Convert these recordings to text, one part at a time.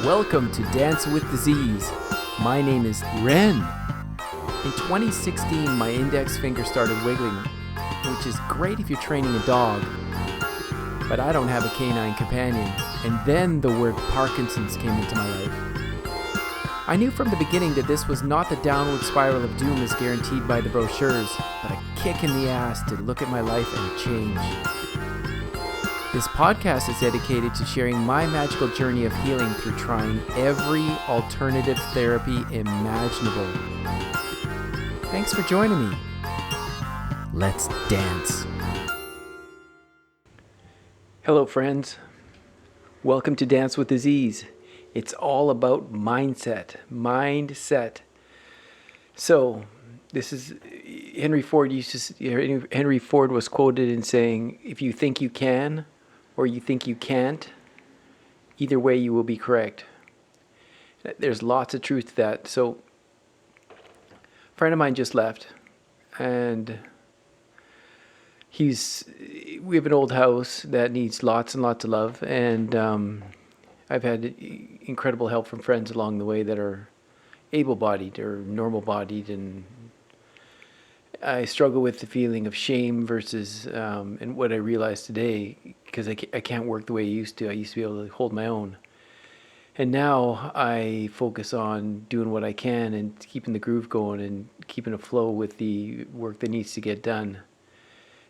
Welcome to Dance with Disease. My name is Ren. In 2016, my index finger started wiggling, which is great if you're training a dog, but I don't have a canine companion. And then the word Parkinson's came into my life. I knew from the beginning that this was not the downward spiral of doom as guaranteed by the brochures, but a kick in the ass to look at my life and change. This podcast is dedicated to sharing my magical journey of healing through trying every alternative therapy imaginable. Thanks for joining me. Let's dance. Hello, friends. Welcome to Dance with Disease. It's all about mindset. So, this is Henry Ford was quoted in saying, "If you think you can, or you think you can't, either way you will be correct." There's lots of truth to that. So, a friend of mine just left, and we have an old house that needs lots and lots of love, and I've had incredible help from friends along the way that are able-bodied or normal-bodied, and I struggle with the feeling of shame versus, and what I realize today, because I can't work the way I used to. I used to be able to hold my own. And now I focus on doing what I can and keeping the groove going and keeping a flow with the work that needs to get done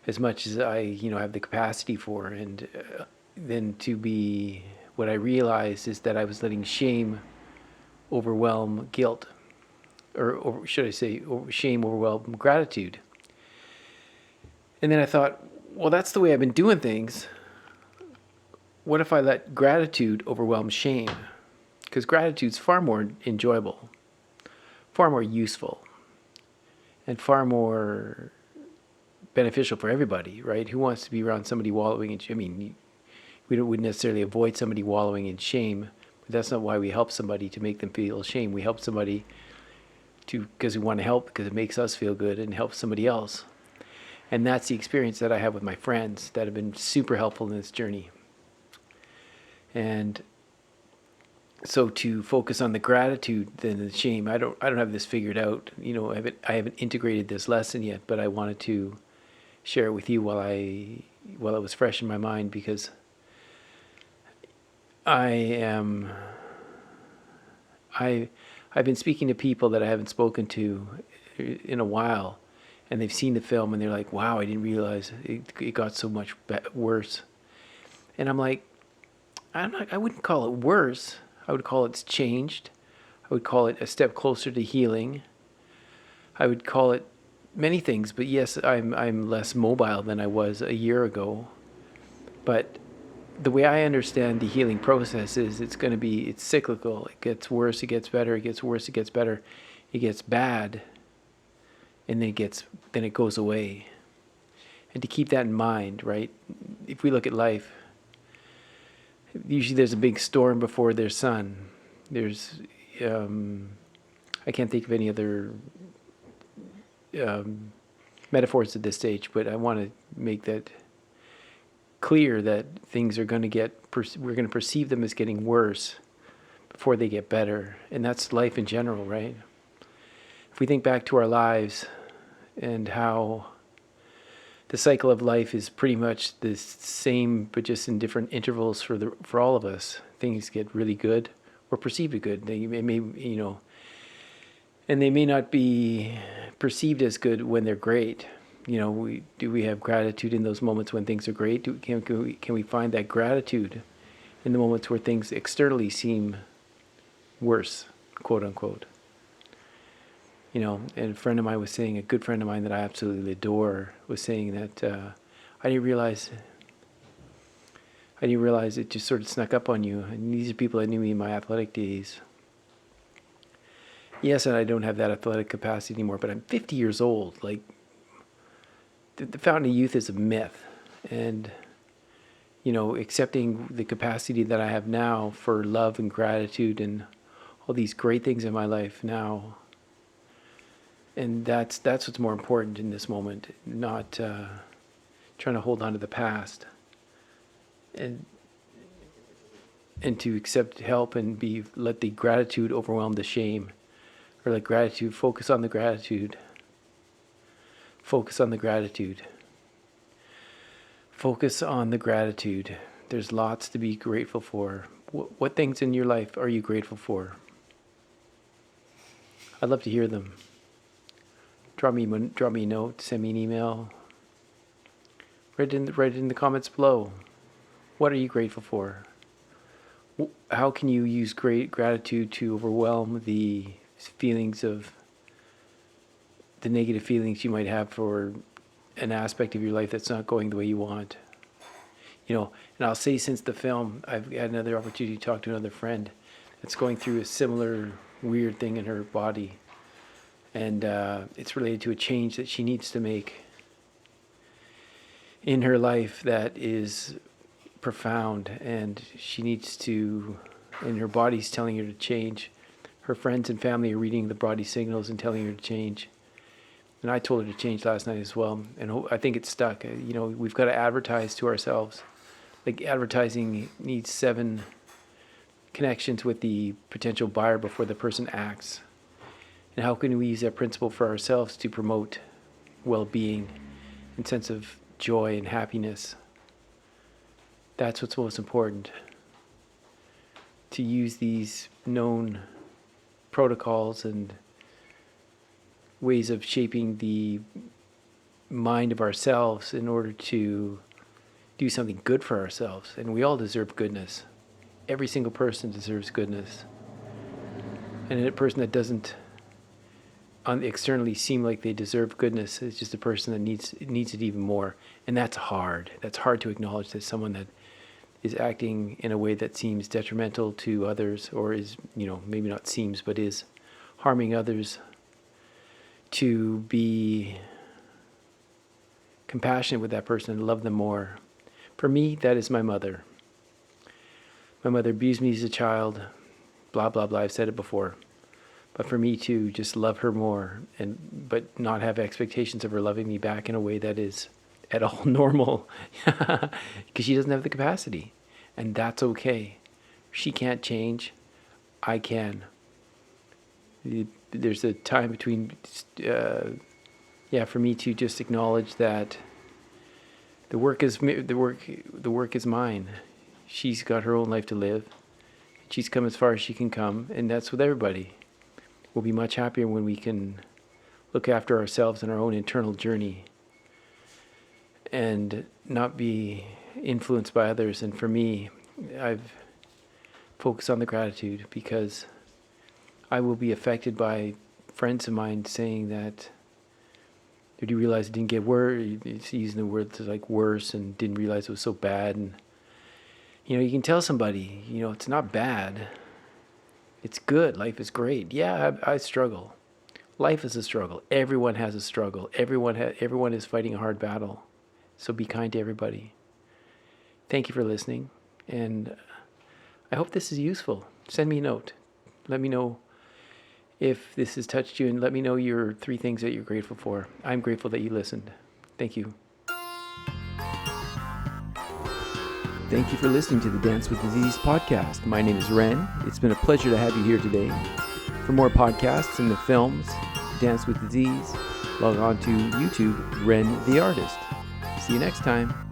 as much as I, have the capacity for. And then what I realized is that I was letting shame overwhelm guilt. Or should I say, shame overwhelm gratitude. And then I thought, well, that's the way I've been doing things. What if I let gratitude overwhelm shame? Because gratitude's far more enjoyable, far more useful, and far more beneficial for everybody, right? Who wants to be around somebody wallowing in shame? I mean, we wouldn't necessarily avoid somebody wallowing in shame, but that's not why we help somebody to make them feel shame. We help somebody because we want to help, because it makes us feel good and help somebody else. And that's the experience that I have with my friends that have been super helpful in this journey. And so to focus on the gratitude than the shame, I don't have this figured out. I haven't integrated this lesson yet, but I wanted to share it with you while it was fresh in my mind, because I've been speaking to people that I haven't spoken to in a while, and they've seen the film and they're like, "Wow, I didn't realize it got so much worse." And I'm like, I wouldn't call it worse. I would call it's changed. I would call it a step closer to healing. I would call it many things, but yes, I'm less mobile than I was a year ago. But the way I understand the healing process is it's cyclical. It gets worse, it gets better, it gets worse, it gets better, it gets bad, and then it goes away. And to keep that in mind, right? If we look at life, usually there's a big storm before there's sun. There's I can't think of any other metaphors at this stage, but I want to make that clear that things are going to we're going to perceive them as getting worse before they get better. And that's life in general, right? If we think back to our lives and how the cycle of life is pretty much the same, but just in different intervals for all of us. Things get really good or perceived as good. They may, and they may not be perceived as good when they're great. Do we have gratitude in those moments when things are great? Can we find that gratitude in the moments where things externally seem worse, quote unquote? And a friend of mine was saying, a good friend of mine that I absolutely adore, was saying that I didn't realize it just sort of snuck up on you. And these are people that knew me in my athletic days. Yes, and I don't have that athletic capacity anymore, but I'm 50 years old. Like, the fountain of youth is a myth. And, accepting the capacity that I have now for love and gratitude and all these great things in my life now. And that's what's more important in this moment, not trying to hold on to the past. And and to accept help and let the gratitude overwhelm the shame, or let gratitude focus on the gratitude. Focus on the gratitude. Focus on the gratitude. There's lots to be grateful for. What things in your life are you grateful for? I'd love to hear them. Drop me a note, send me an email. Write it in the comments below. What are you grateful for? How can you use great gratitude to overwhelm the feelings of the negative feelings you might have for an aspect of your life that's not going the way you want? And I'll say, since the film, I've had another opportunity to talk to another friend that's going through a similar weird thing in her body. And it's related to a change that she needs to make in her life that is profound. And she needs to, and her body's telling her to change. Her friends and family are reading the body signals and telling her to change. And I told her to change last night as well. And I think it's stuck. We've got to advertise to ourselves. Like, advertising needs 7 connections with the potential buyer before the person acts. And how can we use that principle for ourselves to promote well-being and sense of joy and happiness? That's what's most important. To use these known protocols and ways of shaping the mind of ourselves in order to do something good for ourselves. And we all deserve goodness. Every single person deserves goodness. And a person that doesn't externally seem like they deserve goodness is just a person that needs it even more. And that's hard. That's hard to acknowledge, that someone that is acting in a way that seems detrimental to others, or is, maybe not seems, but is harming others, to be compassionate with that person and love them more. For me, that is my mother. My mother abused me as a child, blah, blah, blah. I've said it before. But for me to just love her more, but not have expectations of her loving me back in a way that is at all normal, because she doesn't have the capacity. And that's okay. She can't change. I can. There's a time between, for me to just acknowledge that the work is mine. She's got her own life to live. She's come as far as she can come, and that's with everybody. We'll be much happier when we can look after ourselves and our own internal journey and not be influenced by others. And for me, I've focused on the gratitude, because I will be affected by friends of mine saying that, did you realize it didn't get worse? It's using the words like worse, and didn't realize it was so bad. And you can tell somebody, it's not bad. It's good. Life is great. Yeah, I struggle. Life is a struggle. Everyone has a struggle. Everyone is fighting a hard battle. So be kind to everybody. Thank you for listening, and I hope this is useful. Send me a note. Let me know if this has touched you, and let me know your 3 things that you're grateful for. I'm grateful that you listened. Thank you. Thank you for listening to the Dance with Disease podcast. My name is Ren. It's been a pleasure to have you here today. For more podcasts and the films, Dance with Disease, log on to YouTube, Ren the Artist. See you next time.